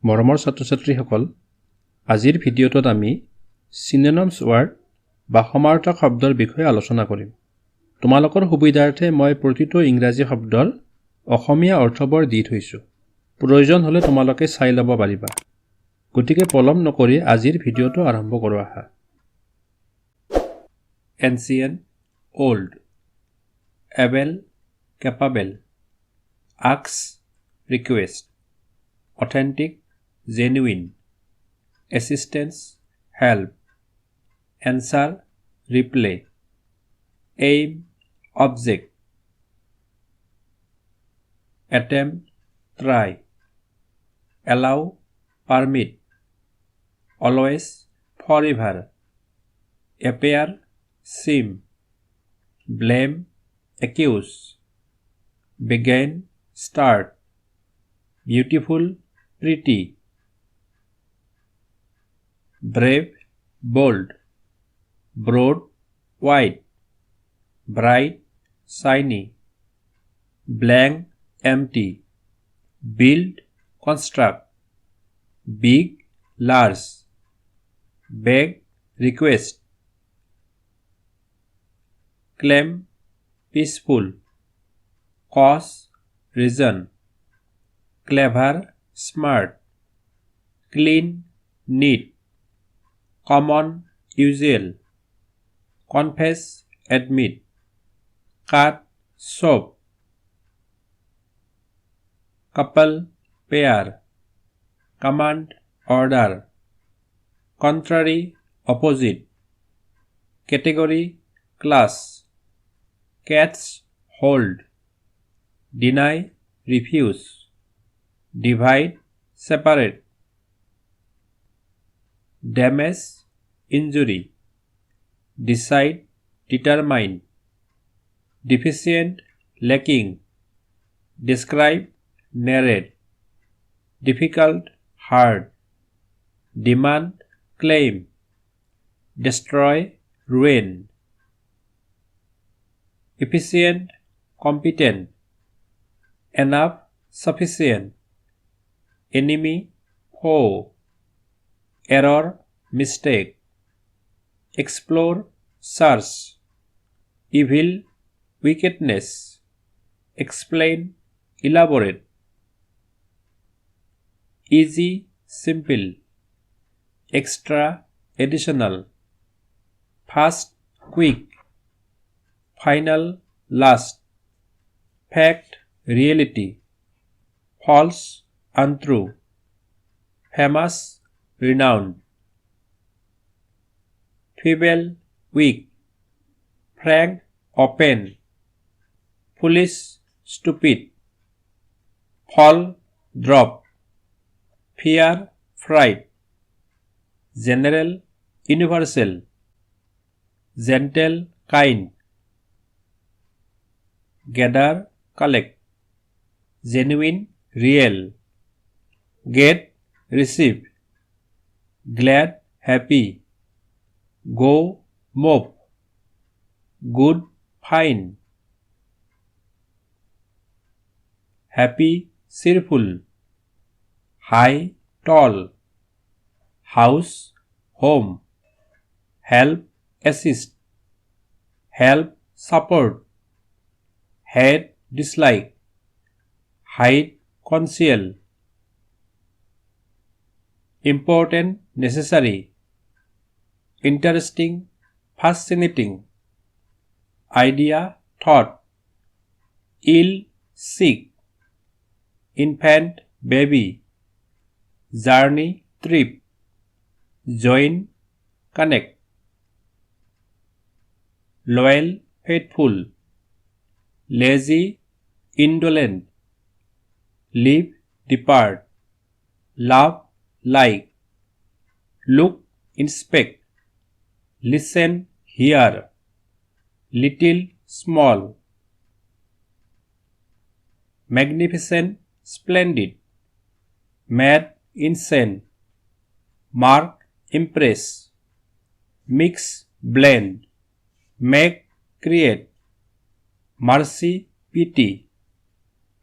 মৰমৰ ছাত্ৰ-ছাত্ৰীসকল, আজিৰ ভিডিঅ'টোত আমি Synonyms Word বা সমাৰ্থক শব্দৰ বিষয়ে আলোচনা কৰিম। তোমালোকৰ সুবিধাৰ্থে মই প্ৰতিটো ইংৰাজী শব্দৰ অসমীয়া অৰ্থবোৰ দি থৈছোঁ। প্ৰয়োজন হ'লে তোমালোকে চাই ল'ব পাৰিবা। গতিকে পলম নকৰি আজিৰ ভিডিঅ'টো আৰম্ভ কৰোঁ আহা। Ancient, old, able, capable, ask, request, authentic, genuine, assistance, help, answer, replay, aim, object, attempt, try, allow, permit, always, forever, appear, seem, blame, accuse, begin, start, beautiful, pretty, brave, bold, broad, wide, bright, shiny, blank, empty, build, construct, big, large, beg, request, claim, peaceful, cause, reason, clever, smart, clean, neat, common, usual, confess, admit, cut, soap, couple, pair, command, order, contrary, opposite, category, class, catch, hold, deny, refuse, divide, separate, damage, injury, decide, determine, deficient, lacking, describe, narrate, difficult, hard, demand, claim, destroy, ruin, efficient, competent, enough, sufficient, enemy, foe, error, mistake, explore, search, evil, wickedness, explain, elaborate, easy, simple, extra, additional, fast, quick, final, last, fact, reality, false, untrue, famous, renowned, feeble, weak, frank, open, foolish, stupid, fall, drop, fear, fright, general, universal, gentle, kind, gather, collect, genuine, real, get, receive, glad, happy, go, move, good, fine, happy, cheerful, high, tall, house, home, help, assist, help, support, hate, dislike, hide, conceal, important, necessary, interesting, fascinating, idea, thought, ill, sick, infant, baby, journey, trip, join, connect, loyal, faithful, lazy, indolent, leave, depart, love, like, look, inspect, listen, hear, little, small, magnificent, splendid, mad, insane, mark, impress, mix, blend, make, create, mercy, pity,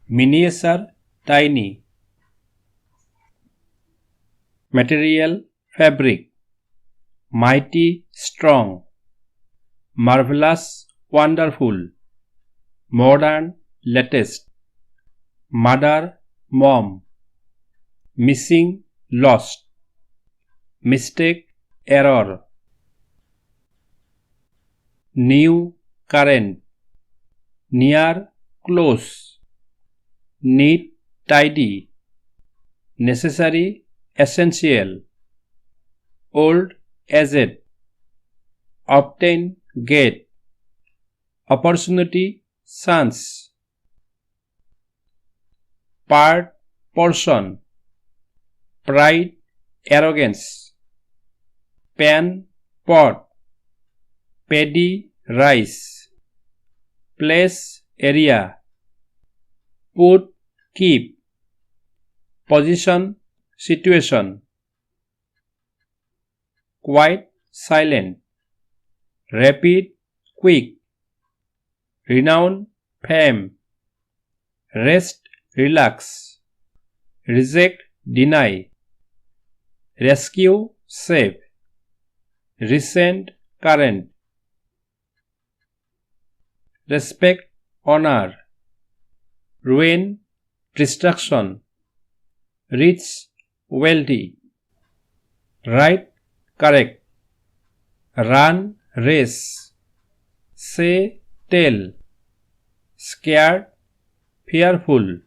miniature, tiny, material, fabric, mighty, strong, marvelous, wonderful, modern, latest, mother, mom, missing, lost, mistake, error, new, current, near, close, neat, tidy, necessary, essential, old, aged, obtain, get, opportunity, chance, part, portion, pride, arrogance, pan, pot, paddy, rice, place, area, put, keep, position, situation, quiet, silent, rapid, quick, renown, fame, rest, relax, reject, deny, rescue, save, recent, current, respect, honor, ruin, destruction, rich, wealthy, right, correct, run, race, say, tell, scared, fearful,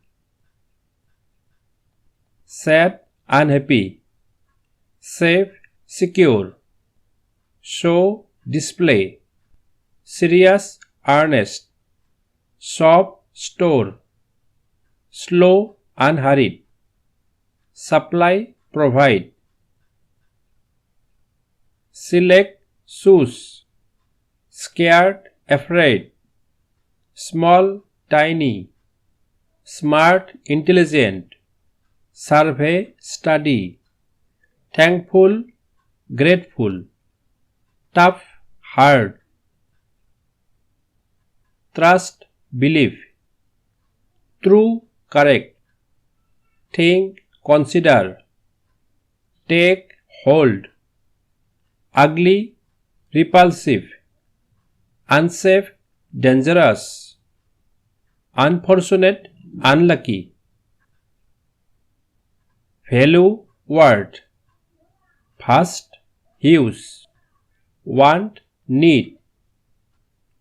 sad, unhappy, safe, secure, show, display, serious, earnest, shop, store, slow, unhurried, supply, provide, select, choose, scared, afraid, small, tiny, smart, intelligent, survey, study, thankful, grateful, tough, hard, trust, believe, true, correct, think, consider, take, hold, ugly, repulsive, unsafe, dangerous, unfortunate, unlucky, value, worth, fast, use, want, need,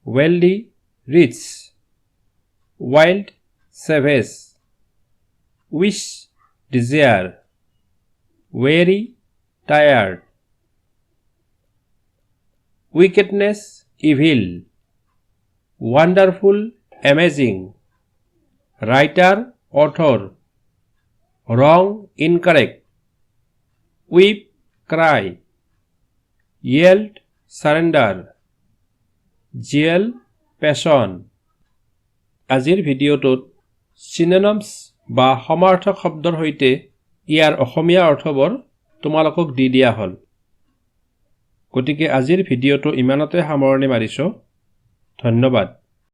wealthy, rich, wild, savage, wish, desire, weary, tired, wickedness, evil, wonderful, amazing, writer, author, wrong, incorrect, weep, cry, yield, surrender, jail, passion. আজিৰ ভিডিঅ'টোত synonyms বা সমাৰ্থক শব্দৰ সৈতে ইয়াৰ অসমীয়া অৰ্থবোৰ তোমালোকক দি দিয়া হ'ল। গতিকে আজিৰ ভিডিঅ'টো ইমানতে সামৰণি মাৰিছো। ধন্যবাদ।